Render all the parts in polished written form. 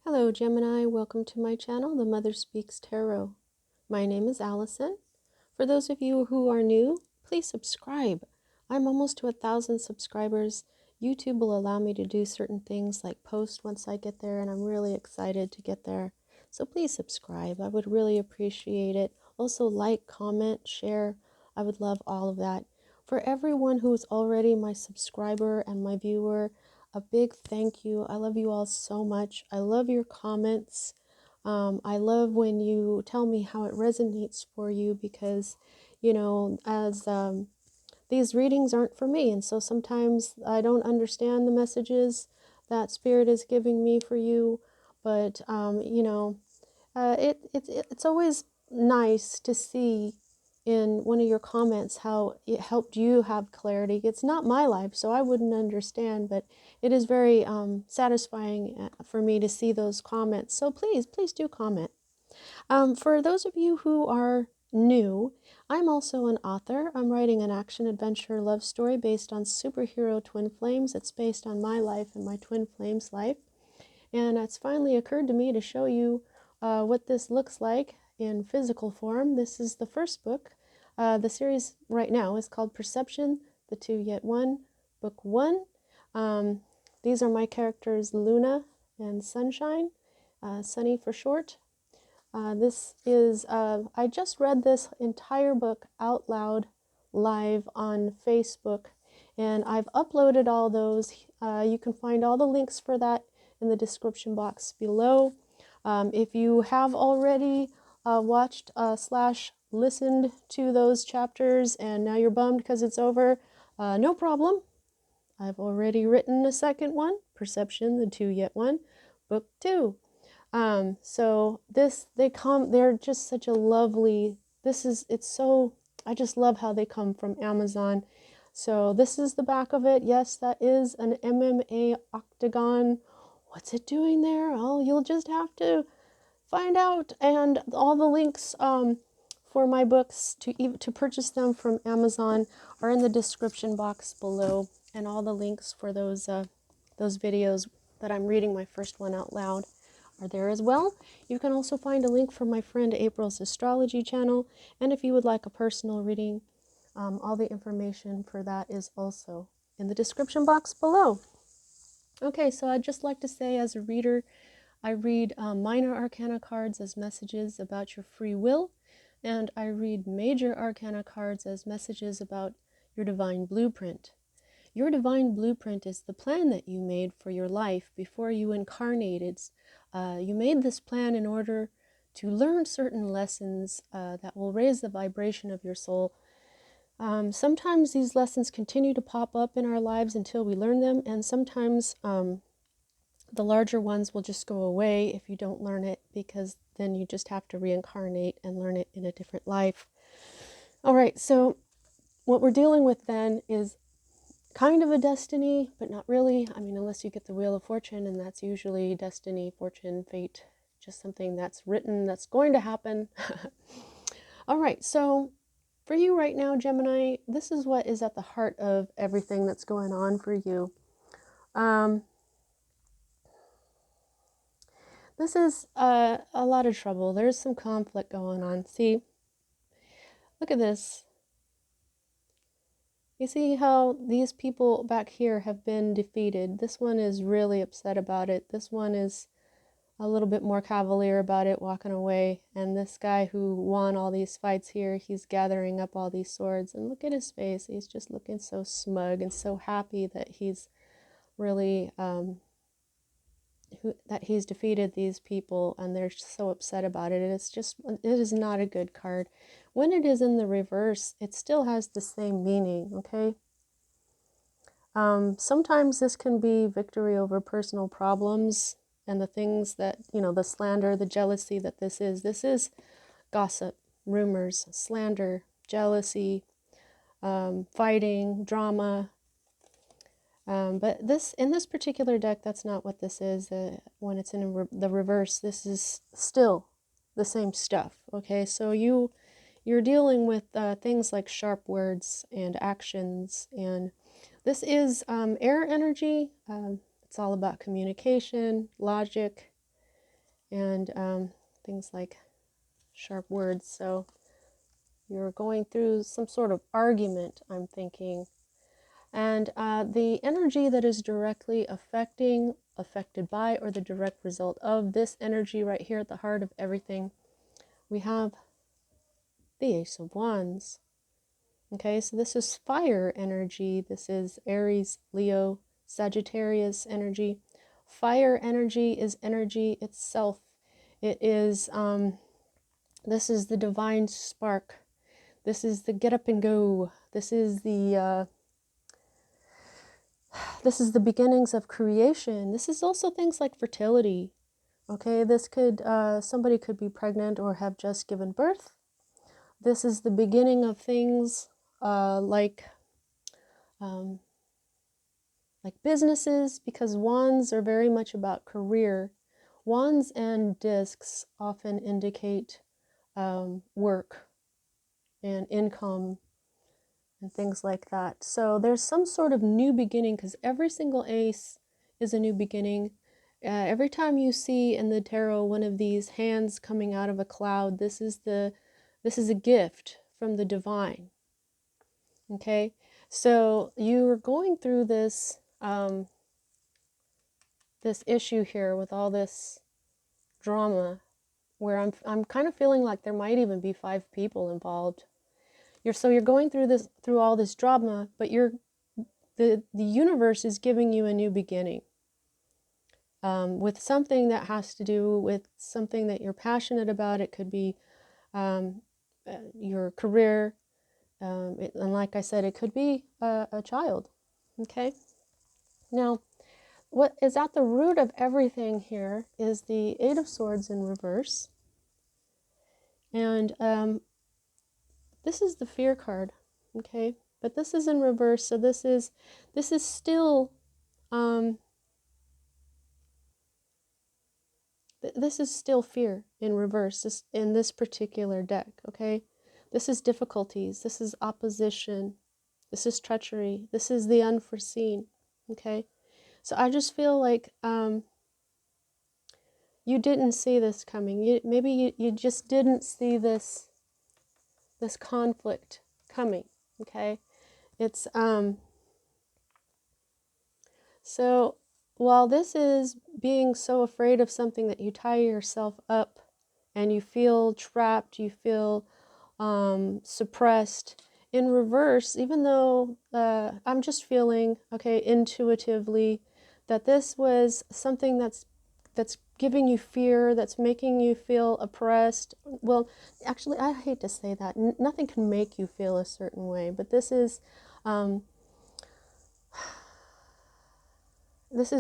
Hello Gemini, welcome to my channel, The Mother Speaks Tarot. My name is Allison. For those of you who are new, please subscribe. I'm almost to 1,000 subscribers. YouTube will allow me to do certain things like post once I get there, and I'm really excited to get there. So please subscribe. I would really appreciate it. Also like, comment, share. I would love all of that. For everyone who is already my subscriber and my viewer, a big thank you. I love you all so much. I love your comments. I love when you tell me how it resonates for you because, as these readings aren't for me. And so sometimes I don't understand the messages that Spirit is giving me for you. But, it's always nice to see in one of your comments how it helped you have clarity. It's not my life, so I wouldn't understand, but it is very satisfying for me to see those comments. So please do comment. For those of you who are new, I'm also an author. I'm writing an action-adventure love story based on superhero twin flames. It's based on my life and my twin flames' life. And it's finally occurred to me to show you what this looks like in physical form. This is the first book. The series right now is called Perception, the Two Yet One, Book 1. These are my characters Luna and Sunshine, Sunny for short. This is, I just read this entire book out loud live on Facebook, and I've uploaded all those. You can find all the links for that in the description box below. If you have already watched / listened to those chapters and now you're bummed because it's over, no problem. I've already written a second one, Perception, the Two Yet One, Book 2. So they're just such a lovely, I just love how they come from Amazon. So this is the back of it. Yes, that is an MMA octagon. What's it doing there? Oh, you'll just have to find out. And all the links for my books to purchase them from Amazon are in the description box below, and all the links for those videos that I'm reading my first one out loud are there as well. You can also find a link for my friend April's astrology channel, and if you would like a personal reading, all the information for that is also in the description box below. Okay, so I'd just like to say, as a reader, I read minor arcana cards as messages about your free will, and I read major arcana cards as messages about your divine blueprint. Your divine blueprint is the plan that you made for your life before you incarnated. You made this plan in order to learn certain lessons that will raise the vibration of your soul. Sometimes these lessons continue to pop up in our lives until we learn them, and sometimes the larger ones will just go away if you don't learn it, because then you just have to reincarnate and learn it in a different life. All right, so what we're dealing with then is kind of a destiny, but not really. I mean, unless you get the Wheel of Fortune, and that's usually destiny, fortune, fate, just something that's written, that's going to happen. All right, so for you right now, Gemini, this is what is at the heart of everything that's going on for you. This is a lot of trouble. There's some conflict going on. See, look at this. You see how these people back here have been defeated. This one is really upset about it. This one is a little bit more cavalier about it, walking away. And this guy who won all these fights here, he's gathering up all these swords. And look at his face. He's just looking so smug and so happy that he's really, that he's defeated these people, and they're so upset about it. It is not a good card. When it is in the reverse, it still has the same meaning, okay? Sometimes this can be victory over personal problems and the things that, the slander, the jealousy that this is. This is gossip, rumors, slander, jealousy, fighting, drama. But in this particular deck, that's not what this is. When it's in the reverse, this is still the same stuff, okay? So you're dealing with things like sharp words and actions, and this is air energy. It's all about communication, logic, and things like sharp words. So you're going through some sort of argument, I'm thinking. And the energy that is directly affected by, or the direct result of this energy right here at the heart of everything, we have the Ace of Wands. Okay, so this is fire energy. This is Aries, Leo, Sagittarius energy. Fire energy is energy itself. It is, this is the divine spark. This is the get up and go. This is the beginnings of creation. This is also things like fertility. Okay, this could, somebody could be pregnant or have just given birth. This is the beginning of things like businesses, because wands are very much about career. Wands and discs often indicate work and income and things like that. So there's some sort of new beginning, because every single ace is a new beginning. Every time you see in the tarot one of these hands coming out of a cloud, this is a gift from the divine. Okay, so you're going through this this issue here with all this drama, where I'm kind of feeling like there might even be 5 people involved. You're going through all this drama, but the universe is giving you a new beginning with something that has to do with something that you're passionate about. It could be your career, and like I said, it could be a child. Okay, now what is at the root of everything here is the Eight of Swords in reverse, and this is the Fear card. Okay, but this is in reverse, so this is still this is still fear in reverse, in this particular deck. Okay, this is difficulties, this is opposition, this is treachery, this is the unforeseen. Okay, so I just feel like you didn't see this coming. Maybe you just didn't see this conflict coming. Okay, it's so while this is being so afraid of something that you tie yourself up and you feel trapped, you feel suppressed, in reverse, even though I'm just feeling, okay, intuitively, that this was something that's giving you fear, that's making you feel oppressed. Well, actually, I hate to say that. Nothing can make you feel a certain way, but this is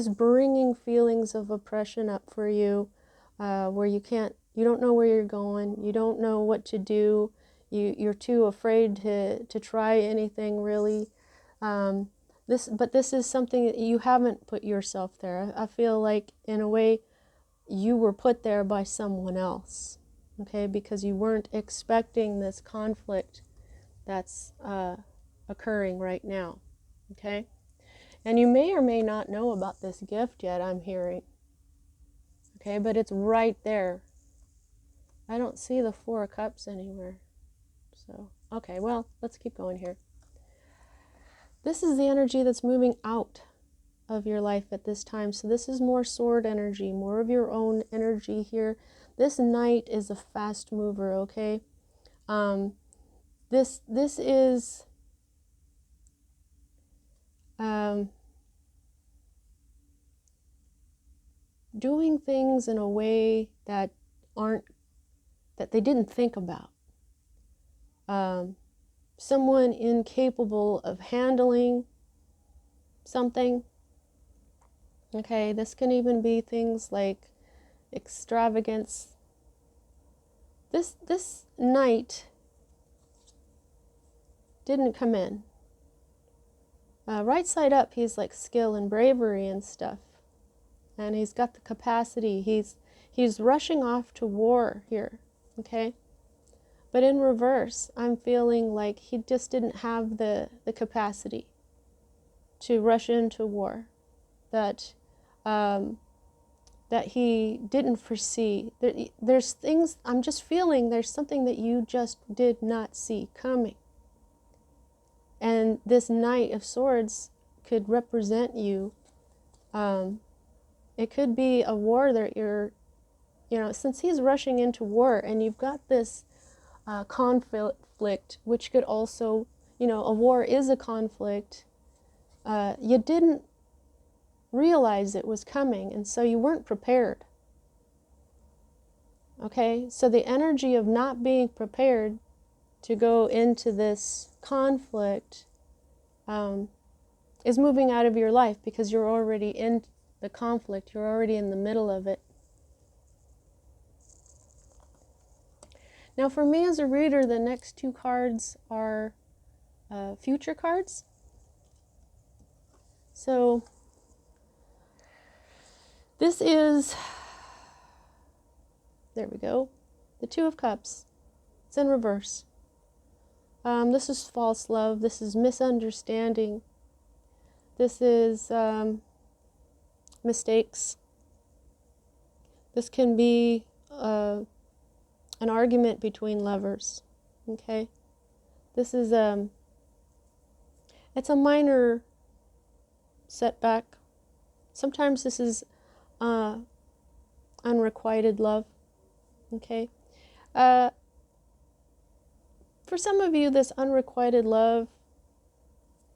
bringing feelings of oppression up for you, where you don't know where you're going, you don't know what to do, you're too afraid to try anything really. But this is something that you haven't put yourself there. I feel like, in a way, you were put there by someone else, okay, because you weren't expecting this conflict that's occurring right now. Okay, and you may or may not know about this gift yet, I'm hearing. Okay, but it's right there. I don't see the Four of Cups anywhere. So, okay, well, let's keep going here. This is the energy that's moving out of your life at this time. So this is more sword energy, more of your own energy here. This Knight is a fast mover, okay? This is doing things in a way that they didn't think about. Someone incapable of handling something. Okay, this can even be things like extravagance. This Knight didn't come in. Right side up, he's like skill and bravery and stuff. And he's got the capacity. He's rushing off to war here, okay? But in reverse, I'm feeling like he just didn't have the capacity to rush into war. That that he didn't foresee. There's things, I'm just feeling there's something that you just did not see coming. And this Knight of Swords could represent you. It could be a war that you're, since he's rushing into war and you've got this conflict, which could also, a war is a conflict. You didn't realize it was coming, and so you weren't prepared. Okay, so the energy of not being prepared to go into this conflict is moving out of your life because you're already in the conflict, you're already in the middle of it. Now for me as a reader, the next two cards are future cards. So this is, there we go, the Two of Cups. It's in reverse. This is false love. This is misunderstanding. This is mistakes. This can be an argument between lovers. Okay? This is it's a minor setback. Sometimes this is unrequited love. Okay? For some of you, this unrequited love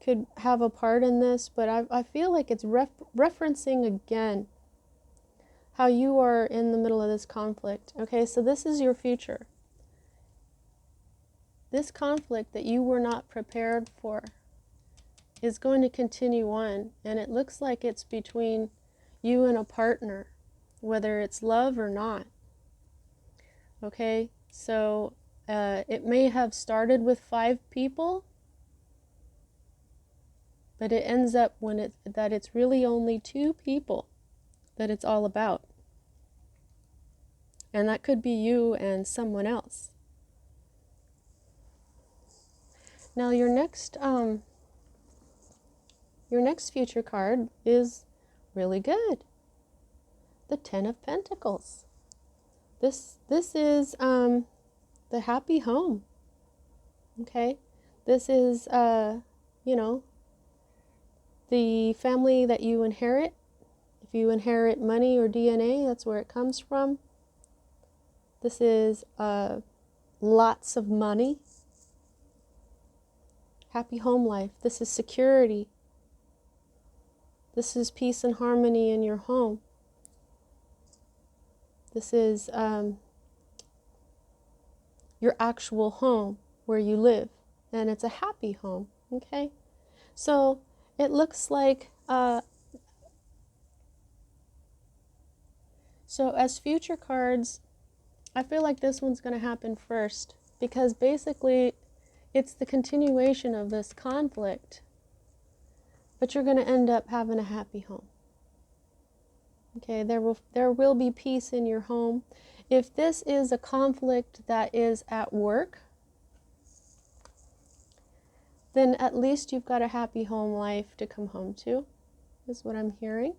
could have a part in this, but I feel like it's referencing again how you are in the middle of this conflict. Okay, so this is your future. This conflict that you were not prepared for is going to continue on, and it looks like it's between you and a partner, whether it's love or not. Okay, so it may have started with 5 people, but it ends up that it's really only 2 people that it's all about. And that could be you and someone else. Now your next future card is really good. The Ten of Pentacles. This is the happy home. Okay? This is the family that you inherit. If you inherit money or DNA, that's where it comes from. This is lots of money. Happy home life. This is security. This is peace and harmony in your home. This is your actual home where you live, and it's a happy home. Okay, so it looks like so as future cards, I feel like this one's going to happen first, because basically it's the continuation of this conflict, but you're going to end up having a happy home. Okay, there will be peace in your home. If this is a conflict that is at work, then at least you've got a happy home life to come home to, is what I'm hearing.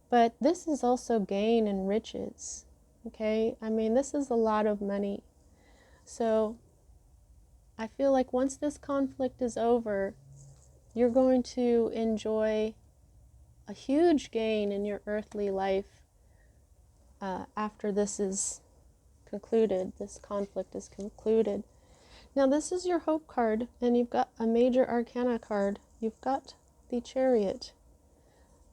But this is also gain and riches. Okay, I mean, this is a lot of money. So I feel like once this conflict is over, you're going to enjoy a huge gain in your earthly life after this is concluded, this conflict is concluded. Now this is your hope card, and you've got a major arcana card. You've got the Chariot.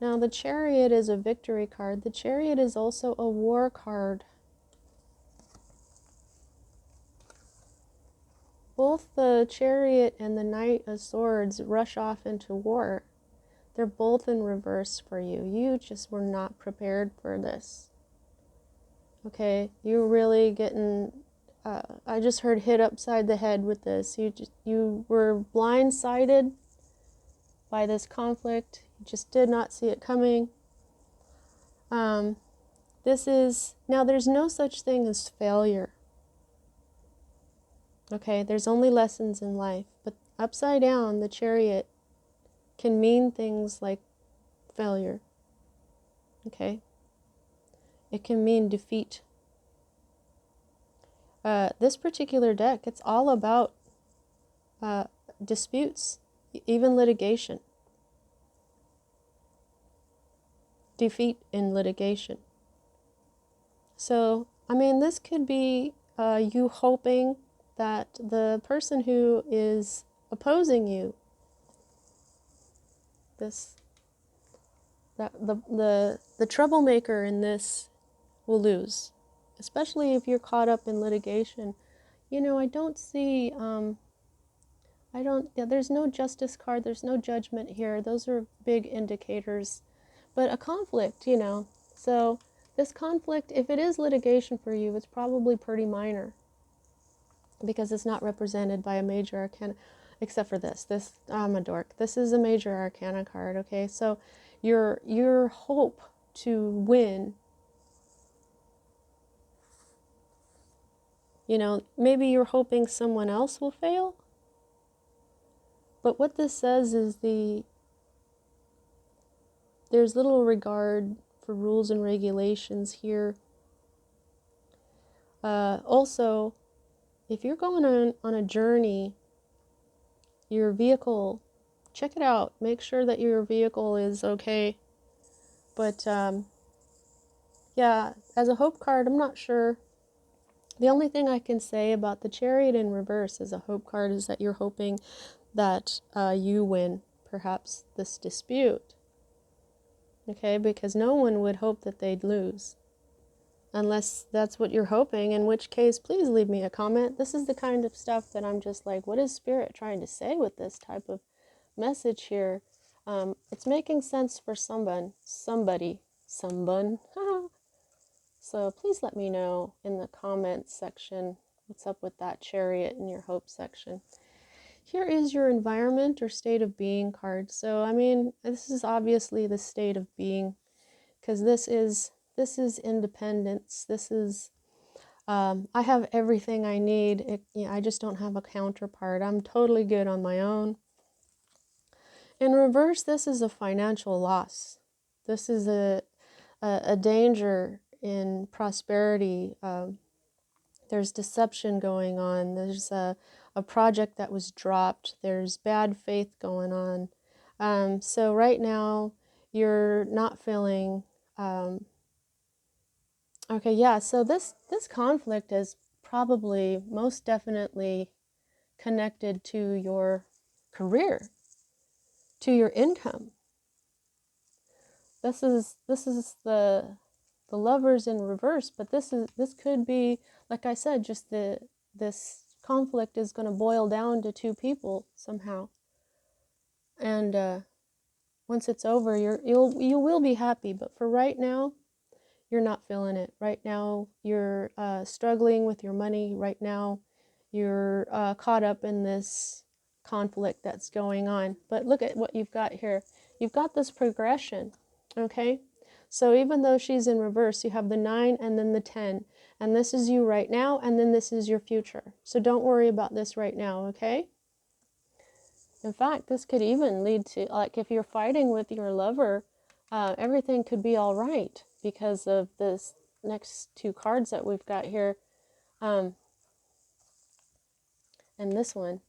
Now the Chariot is a victory card. The Chariot is also a war card. Both the Chariot and the Knight of Swords rush off into war. They're both in reverse for you. You just were not prepared for this. Okay, you're really getting, I just heard hit upside the head with this. You were blindsided by this conflict. You just did not see it coming. Now there's no such thing as failure. Okay, there's only lessons in life. But upside down, the Chariot can mean things like failure. Okay? It can mean defeat. This particular deck, it's all about disputes, even litigation. Defeat in litigation. So, I mean, this could be you hoping that the person who is opposing you, this that the troublemaker in this will lose, especially if you're caught up in litigation. You know, I don't see yeah, there's no justice card, there's no judgment here. Those are big indicators. But a conflict, you know. So this conflict, if it is litigation for you, it's probably pretty minor because it's not represented by a major arcana, except for this. I'm a dork. This is a major arcana card, okay? So your hope to win, you know, maybe you're hoping someone else will fail. But what this says is there's little regard for rules and regulations here. Also, if you're going on a journey, your vehicle, check it out. Make sure that your vehicle is okay. But yeah, as a hope card, I'm not sure. The only thing I can say about the Chariot in reverse as a hope card is that you're hoping that you win, perhaps, this dispute. Okay, because no one would hope that they'd lose. Unless that's what you're hoping, in which case, please leave me a comment. This is the kind of stuff that I'm just like, what is Spirit trying to say with this type of message here? It's making sense for someone. So please let me know in the comments section what's up with that Chariot in your hope section. Here is your environment or state of being card. So, I mean, this is obviously the state of being, because this is independence. This is, I have everything I need. I just don't have a counterpart. I'm totally good on my own. In reverse, this is a financial loss. This is a danger in prosperity. There's deception going on. There's a project that was dropped. There's bad faith going on. So right now, you're not feeling... okay, yeah, so this conflict is probably most definitely connected to your career, to your income. This is the Lovers in reverse, but this could be, like I said, just this conflict is going to boil down to two people somehow, and once it's over, you will be happy. But for right now, you're not feeling it. Right now, you're struggling with your money. Right now, you're caught up in this conflict that's going on. But look at what you've got here. You've got this progression, okay? So even though she's in reverse, you have the 9 and then the 10. And this is you right now, and then this is your future. So don't worry about this right now, okay? In fact, this could even lead to, like, if you're fighting with your lover, everything could be all right because of this next two cards that we've got here. And this one.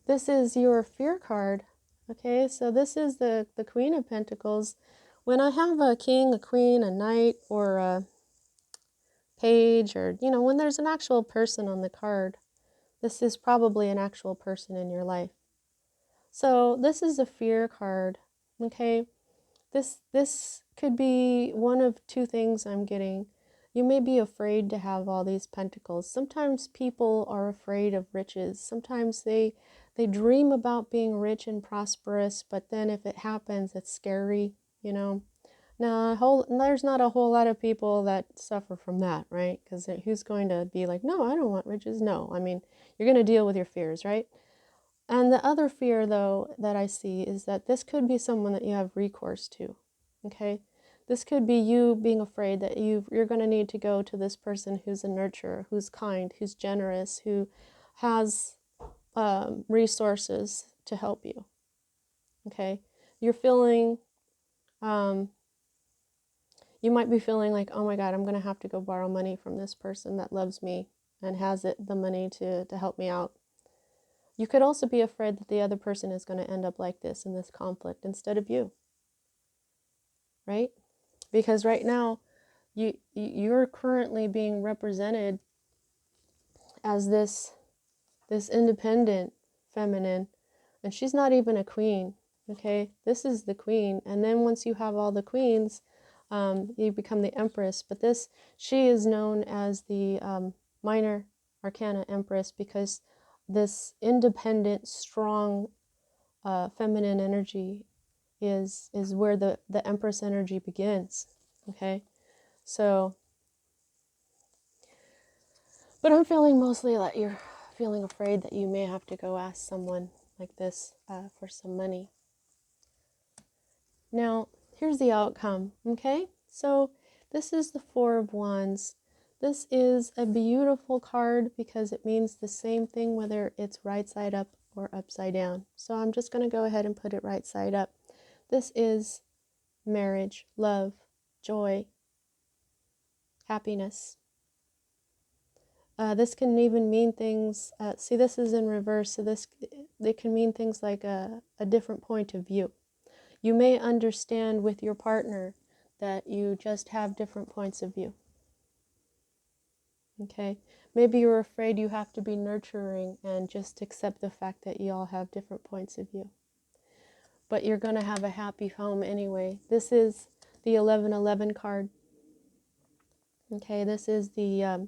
This is your fear card. Okay, so this is the Queen of Pentacles. When I have a king, a queen, a knight, or a page, or, you know, when there's an actual person on the card, this is probably an actual person in your life. So this is a fear card, okay? This could be one of two things I'm getting. You may be afraid to have all these pentacles. Sometimes people are afraid of riches. Sometimes they dream about being rich and prosperous, but then if it happens, it's scary, you know. Now, there's not a whole lot of people that suffer from that, right? Because who's going to be like, no, I don't want riches? No, I mean, you're going to deal with your fears, right? And the other fear, though, that I see is that this could be someone that you have recourse to, okay? This could be you being afraid that you're going to need to go to this person who's a nurturer, who's kind, who's generous, who has resources to help you, okay? You're feeling, You might be feeling like, oh my God, I'm going to have to go borrow money from this person that loves me and has the money to help me out. You could also be afraid that the other person is going to end up like this in this conflict instead of you, right? Because right now, you're currently being represented as this independent feminine, and she's not even a queen, okay? This is the queen, and then once you have all the queens, you become the empress. But she is known as the minor arcana empress, because this independent, strong, feminine energy is where the empress energy begins, okay? So, but I'm feeling mostly that you're feeling afraid that you may have to go ask someone like this for some money. Now, here's the outcome, okay? So this is the Four of Wands. This is a beautiful card because it means the same thing whether it's right side up or upside down. So I'm just going to go ahead and put it right side up. This is marriage, love, joy, happiness. This can even mean things, see, this is in reverse, so they can mean things like a different point of view. You may understand with your partner that you just have different points of view. Okay? Maybe you're afraid you have to be nurturing and just accept the fact that you all have different points of view. But you're going to have a happy home anyway. This is the 1111 card. Okay, this is the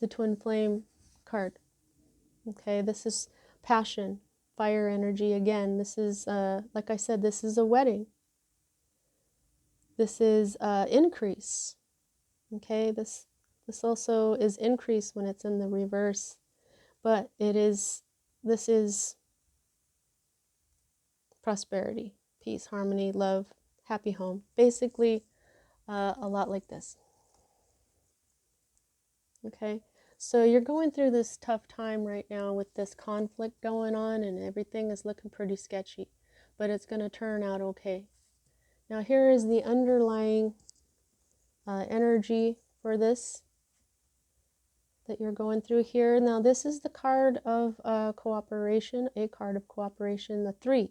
twin flame card. Okay, this is passion, fire energy again. This is, like I said, this is a wedding. This is increase. Okay, this also is increase when it's in the reverse, but this is prosperity, peace, harmony, love, happy home. Basically, a lot like this. Okay, so you're going through this tough time right now with this conflict going on, and everything is looking pretty sketchy, but it's going to turn out okay. Now here is the underlying energy for this that you're going through here. Now this is the card of cooperation, a card of cooperation, the 3.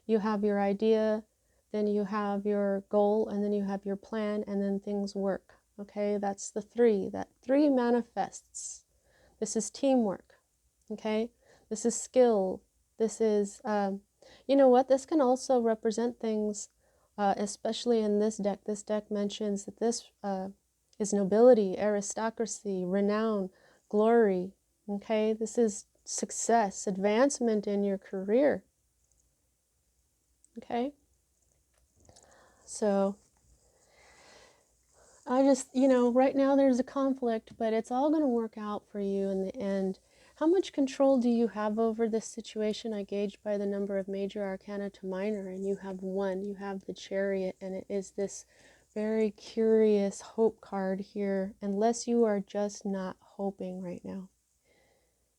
You have your idea, then you have your goal, and then you have your plan, and then things work. Okay, that's the 3. That 3 manifests. This is teamwork. Okay, this is skill. This is, you know what, this can also represent things, especially in this deck. This deck mentions that this is nobility, aristocracy, renown, glory. Okay, this is success, advancement in your career. Okay, so I just, right now there's a conflict, but it's all going to work out for you in the end. How much control do you have over this situation? I gauged by the number of major arcana to minor, and you have 1. You have the Chariot, and it is this very curious hope card here, unless you are just not hoping right now.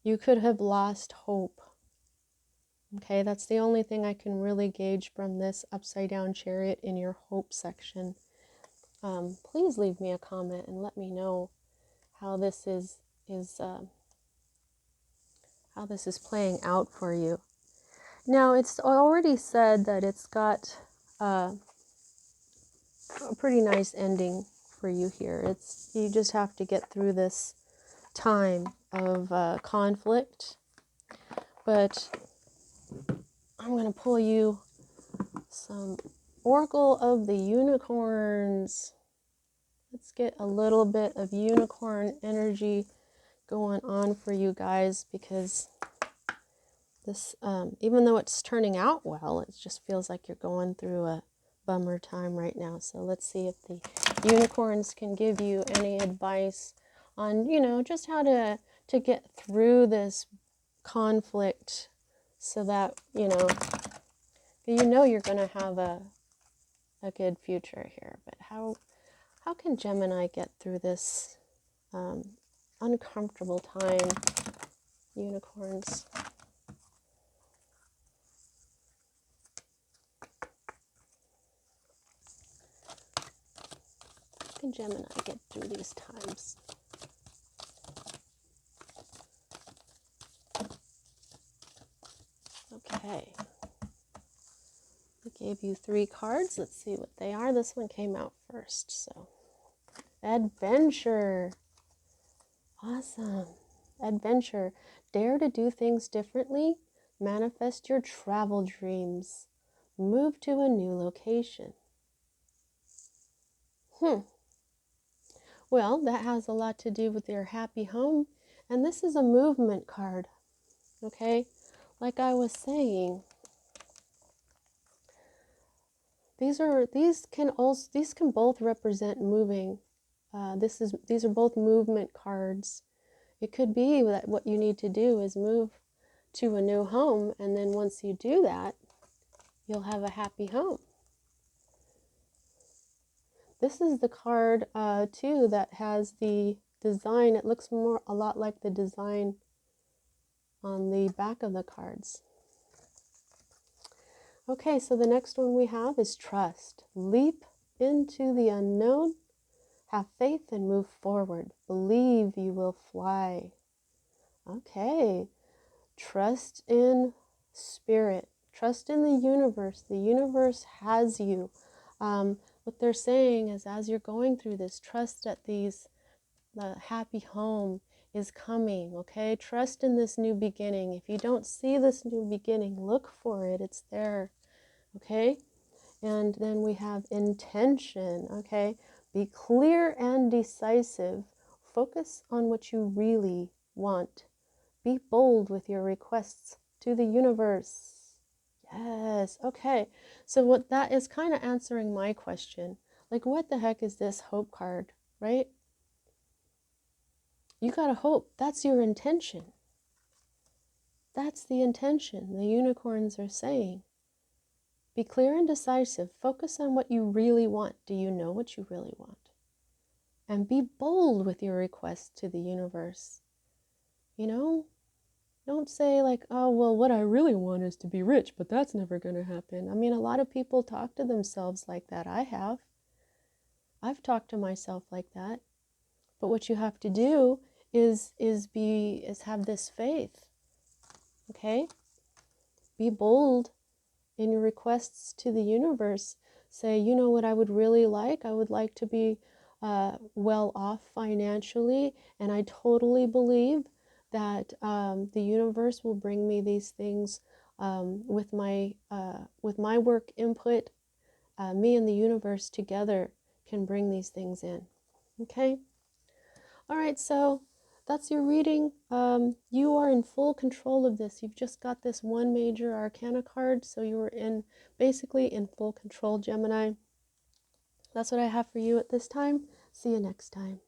You could have lost hope. Okay, that's the only thing I can really gauge from this upside down Chariot in your hope section. Please leave me a comment and let me know how this is playing out for you. Now, it's already said that it's got a pretty nice ending for you here. You just have to get through this time of conflict. But I'm going to pull you some Oracle of the Unicorns. Let's get a little bit of unicorn energy going on for you guys, because this, even though it's turning out well, it just feels like you're going through a bummer time right now. So let's see if the unicorns can give you any advice on, just how to get through this conflict, so that, you're going to have a good future here. But how can Gemini get through this uncomfortable time, unicorns? can Gemini get through these times? Okay. I gave you 3 cards. Let's see what they are. This one came out first. So, adventure. Awesome. Adventure. Dare to do things differently. Manifest your travel dreams. Move to a new location. Well, that has a lot to do with your happy home. And this is a movement card. Okay? Like I was saying, these can both represent moving. These are both movement cards. It could be that what you need to do is move to a new home, and then once you do that, you'll have a happy home. This is the card too that has the design. It looks a lot like the design on the back of the cards. Okay, so the next one we have is trust. Leap into the unknown. Have faith and move forward. Believe you will fly. Okay. Trust in spirit. Trust in the universe. The universe has you. What they're saying is, as you're going through this, trust that the happy home is coming, okay? Trust in this new beginning. If you don't see this new beginning, look for it. It's there, okay? And then we have intention, okay? Be clear and decisive. Focus on what you really want. Be bold with your requests to the universe. Yes, okay. So what that is kind of answering my question. Like, what the heck is this hope card, right? You gotta hope. That's your intention. That's the intention the unicorns are saying. Be clear and decisive. Focus on what you really want. Do you know what you really want? And be bold with your requests to the universe. You know? Don't say like, oh, well, what I really want is to be rich, but that's never going to happen. I mean, a lot of people talk to themselves like that. I have. I've talked to myself like that. But what you have to do is have this faith. Okay? Be bold in your requests to the universe. Say, you know what I would really like? I would like to be well off financially, and I totally believe that the universe will bring me these things with my work input. Me and the universe together can bring these things in. Okay? All right, so that's your reading. You are in full control of this. You've just got this one major arcana card, so you're basically in full control, Gemini. That's what I have for you at this time. See you next time.